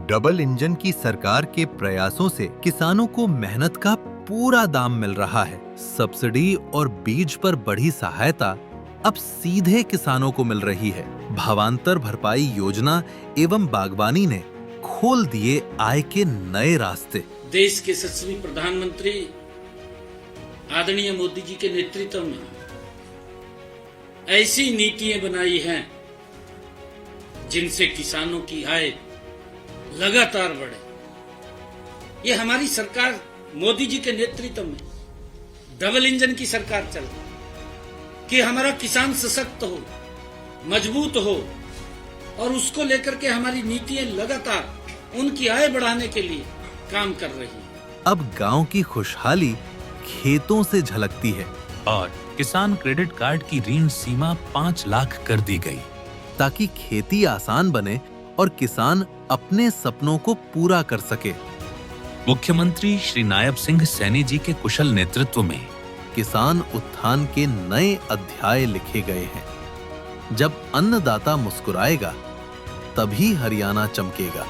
Double engine की सरकार के प्रयासों से किसानों को मेहनत का पूरा दाम मिल रहा है। सब्सिडी और बीज पर बढ़ी सहायता अब सीधे किसानों को मिल रही है। भावांतर भरपाई योजना एवं बागवानी ने खोल दिए आय के नए रास्ते। देश के यशस्वी प्रधानमंत्री आदरणीय मोदी जी के नेतृत्व में ऐसी नीतियां बनाई हैं जिनसे किसानों की आय लगातार बढ़े। ये हमारी सरकार मोदी जी के नेतृत्व में डबल इंजन की सरकार चल रही है कि हमारा किसान सशक्त हो, मजबूत हो, और उसको लेकर के हमारी नीतियां लगातार उनकी आय बढ़ाने के लिए काम कर रही है। अब गांव की खुशहाली खेतों से झलकती है और किसान क्रेडिट कार्ड की ऋण सीमा 5 लाख कर दी गई, ताकि खेती आसान बने और किसान अपने सपनों को पूरा कर सके। मुख्यमंत्री श्री नायब सिंह सैनी जी के कुशल नेतृत्व में किसान उत्थान के नए अध्याय लिखे गए हैं। जब अन्नदाता मुस्कुराएगा, तभी हरियाणा चमकेगा।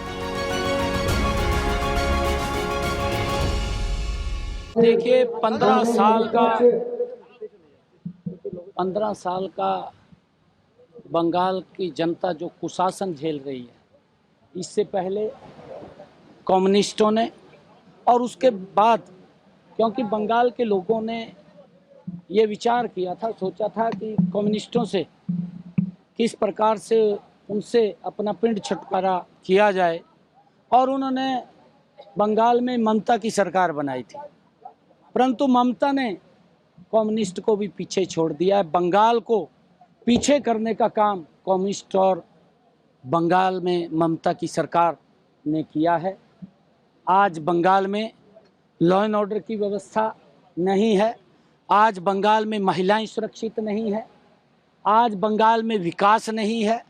देखिए, 15 साल का बंगाल की जनता जो कुशासन झेल रही है, इससे पहले कम्युनिस्टों ने और उसके बाद, क्योंकि बंगाल के लोगों ने ये विचार किया था, सोचा था कि कम्युनिस्टों से किस प्रकार से उनसे अपना पिंड छुटकारा किया जाए, और उन्होंने बंगाल में ममता की सरकार बनाई थी। परंतु ममता ने कम्युनिस्ट को भी पीछे छोड़ दिया है। बंगाल को पीछे करने का काम कम्युनिस्ट और बंगाल में ममता की सरकार ने किया है। आज बंगाल में लॉ एंड ऑर्डर की व्यवस्था नहीं है। आज बंगाल में महिलाएं सुरक्षित नहीं है। आज बंगाल में विकास नहीं है।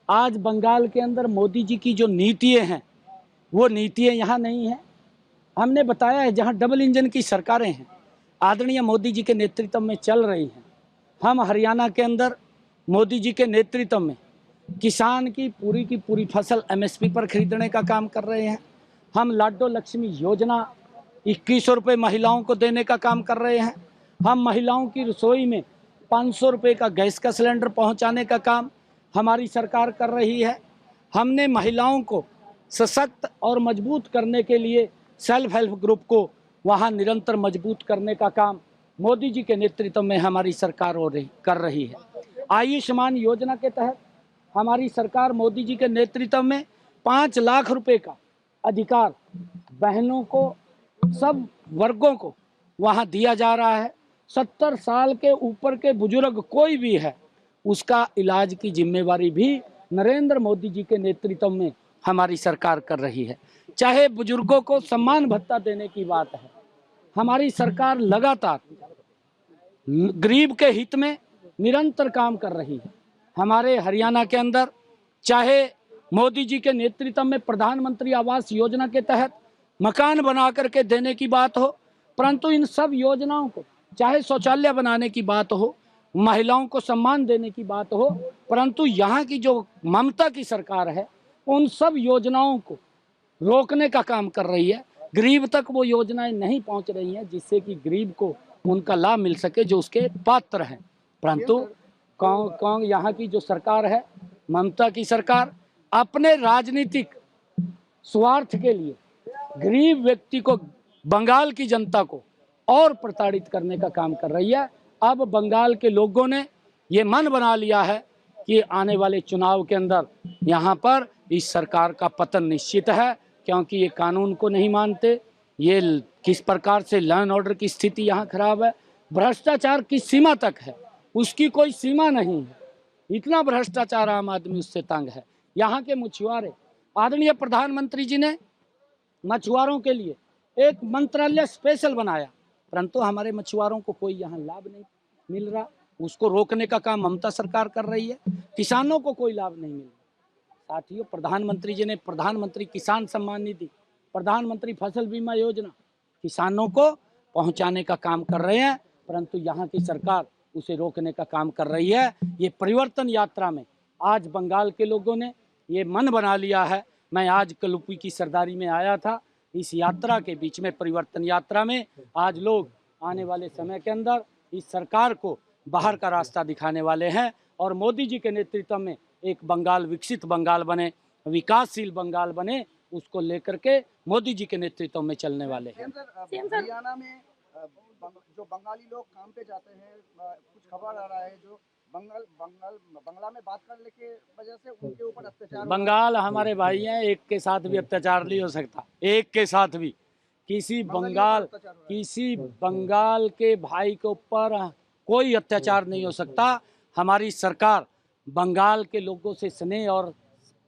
आज बंगाल के अंदर मोदी जी की जो नीतियां हैं, वो नीतियां यहाँ नहीं हैं। हमने बताया है, जहाँ डबल इंजन की सरकारें हैं, आदरणीय मोदी जी के नेतृत्व में चल रही हैं। हम हरियाणा के अंदर मोदी जी के नेतृत्व में किसान की पूरी फसल एमएसपी पर खरीदने का काम कर रहे हैं। हम लाडो लक्ष्मी योजना 2100 रुपये महिलाओं को देने का काम कर रहे हैं। हम महिलाओं की रसोई में 500 रुपये का गैस का सिलेंडर पहुंचाने का काम हमारी सरकार कर रही है। हमने महिलाओं को सशक्त और मजबूत करने के लिए सेल्फ हेल्प ग्रुप को वहां निरंतर मजबूत करने का काम मोदी जी के नेतृत्व में हमारी सरकार कर रही है। आयुष्मान योजना के तहत हमारी सरकार मोदी जी के नेतृत्व में 5 लाख रुपए का अधिकार बहनों को, सब वर्गों को वहां दिया जा रहा है। 70 साल के ऊपर के बुजुर्ग कोई भी है, उसका इलाज की जिम्मेवारी भी नरेंद्र मोदी जी के नेतृत्व में हमारी सरकार कर रही है। चाहे बुजुर्गों को सम्मान भत्ता देने की बात है, हमारी सरकार लगातार गरीब के हित में निरंतर काम कर रही है। हमारे हरियाणा के अंदर चाहे मोदी जी के नेतृत्व में प्रधानमंत्री आवास योजना के तहत मकान बना करके देने की बात हो, परंतु इन सब योजनाओं को, चाहे शौचालय बनाने की बात हो, महिलाओं को सम्मान देने की बात हो, परंतु यहाँ की जो ममता की सरकार है, उन सब योजनाओं को रोकने का काम कर रही है। गरीब तक वो योजनाएं नहीं पहुंच रही हैं, जिससे कि गरीब को उनका लाभ मिल सके जो उसके पात्र हैं। परंतु कौन यहाँ की जो सरकार है, ममता की सरकार, अपने राजनीतिक स्वार्थ के लिए गरीब व्यक्ति को, बंगाल की जनता को और प्रताड़ित करने का काम कर रही है। अब बंगाल के लोगों ने ये मन बना लिया है कि आने वाले चुनाव के अंदर यहाँ पर इस सरकार का पतन निश्चित है, क्योंकि ये कानून को नहीं मानते। ये किस प्रकार से लॉ एंड ऑर्डर की स्थिति यहाँ खराब है। भ्रष्टाचार किस सीमा तक है, उसकी कोई सीमा नहीं है। इतना भ्रष्टाचार आम आदमी उससे तंग है। यहाँ के मछुआरे, आदरणीय प्रधानमंत्री जी ने मछुआरों के लिए एक मंत्रालय स्पेशल बनाया, परंतु हमारे मछुआरों को कोई यहाँ लाभ नहीं मिल रहा। उसको रोकने का काम ममता सरकार कर रही है। किसानों को कोई लाभ नहीं मिल रहा। साथियों, प्रधानमंत्री जी ने प्रधानमंत्री किसान सम्मान निधि, प्रधानमंत्री फसल बीमा योजना किसानों को पहुंचाने का काम कर रहे हैं, परंतु यहाँ की सरकार उसे रोकने का काम कर रही है। ये परिवर्तन यात्रा में आज बंगाल के लोगों ने ये मन बना लिया है मैं आज कलुपी की सरदारी में आया था। इस यात्रा के बीच में, परिवर्तन यात्रा में, आज लोग आने वाले समय के अंदर इस सरकार को बाहर का रास्ता दिखाने वाले हैं और मोदी जी के नेतृत्व में एक बंगाल विकसित बंगाल बने, विकासशील बंगाल बने, उसको लेकर के मोदी जी के नेतृत्व में चलने वाले हैं। हरियाणा में जो बंगाली लोग काम पे जाते हैं, कुछ खबर आ रहा है जो बंगला में बात करने के वजह से उनके ऊपर अत्याचार। बंगाल हमारे भाई हैं, एक के साथ भी अत्याचार नहीं हो सकता, एक के साथ भी किसी बंगाल के भाई के ऊपर कोई अत्याचार नहीं हो सकता। हमारी सरकार बंगाल के लोगों से स्नेह और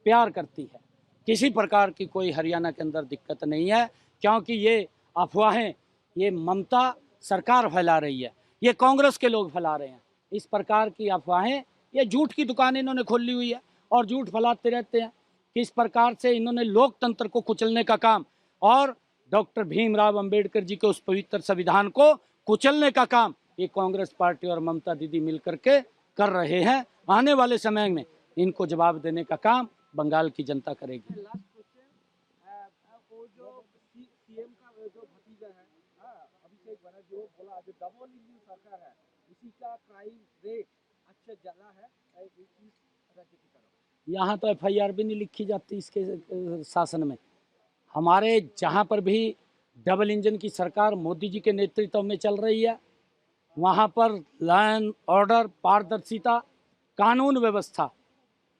प्यार करती है। किसी प्रकार की कोई हरियाणा के अंदर दिक्कत नहीं है, क्योंकि ये अफवाहें ये ममता सरकार फैला रही है, ये कांग्रेस के लोग फैला रहे हैं। इस प्रकार की अफवाहें, ये झूठ की दुकान इन्होंने खोली हुई है और झूठ फैलाते रहते हैं। किस प्रकार से इन्होंने लोकतंत्र को कुचलने का काम और डॉक्टर भीमराव अंबेडकर जी के उस पवित्र संविधान को कुचलने का काम ये कांग्रेस पार्टी और ममता दीदी मिलकर के कर रहे हैं। आने वाले समय में इनको जवाब देने का काम बंगाल की जनता करेगी। सीएम का जो भतीजा है अभिषेक बनर्जी, जो बोला जो डबल इंजन सरकार है, उसी का क्राइम रेट अच्छा ज्यादा है इस राज्य की तरफ। यहाँ तो FIR भी नहीं लिखी जाती इसके शासन में। हमारे जहाँ पर भी डबल इंजन की सरकार मोदी जी के नेतृत्व में चल रही है, वहाँ पर लॉ एंड ऑर्डर, पारदर्शिता, कानून व्यवस्था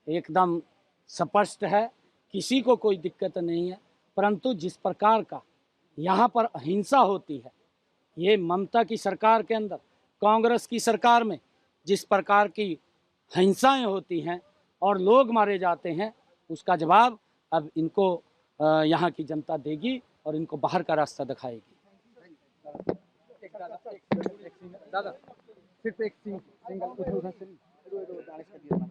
एकदम स्पष्ट है, किसी को कोई दिक्कत नहीं है। परंतु जिस प्रकार का यहाँ पर अहिंसा होती है, ये ममता की सरकार के अंदर, कांग्रेस की सरकार में जिस प्रकार की हिंसाएं होती हैं और लोग मारे जाते हैं, उसका जवाब अब इनको यहाँ की जनता देगी और इनको बाहर का रास्ता दिखाएगी। दादा सिर्फ एक सिंगल उधर से डायरेक्ट कर दिया भाई।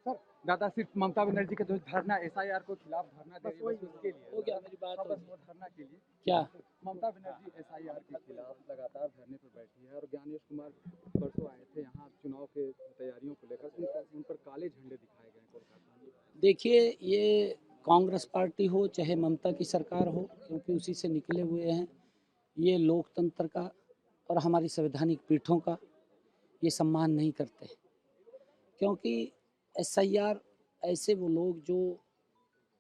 सर दादा सिर्फ ममता बनर्जी के जो धरना SIR को खिलाफ धरना दे रही है उसके लिए हो गया मेरी बात। बस वो धरना के लिए क्या ममता बनर्जी SIR के खिलाफ लगातार धरने पर बैठी है और ज्ञानेश कुमार परसों आए थे यहाँ चुनाव के तैयारियों को लेकर, उन पर काले झंडे दिखाए गए कोलकाता में। देखिए, ये कांग्रेस पार्टी हो चाहे ममता की सरकार हो, क्योंकि उसी से निकले हुए हैं, ये लोकतंत्र का और हमारी संवैधानिक पीठों का ये सम्मान नहीं करते। क्योंकि SIR ऐसे वो लोग जो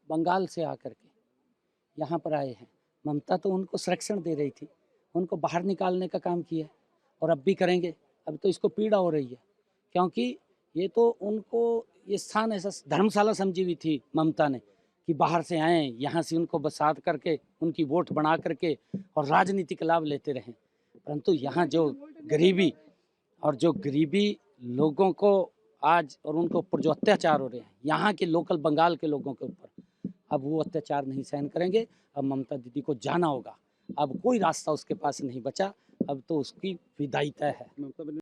बंगाल से आकर के यहाँ पर आए हैं, ममता तो उनको संरक्षण दे रही थी, उनको बाहर निकालने का काम किया और अब भी करेंगे। अब तो इसको पीड़ा हो रही है, क्योंकि ये तो उनको ये स्थान ऐसा धर्मशाला समझी हुई थी ममता ने कि बाहर से आए, यहाँ से उनको बसात करके उनकी वोट बना करके और राजनीतिक लाभ लेते रहें। परंतु यहाँ जो गरीबी लोगों को आज और उनके ऊपर जो अत्याचार हो रहे हैं, यहाँ के लोकल बंगाल के लोगों के ऊपर, अब वो अत्याचार नहीं सहन करेंगे। अब ममता दीदी को जाना होगा, अब कोई रास्ता उसके पास नहीं बचा, अब तो उसकी विदाई तय है।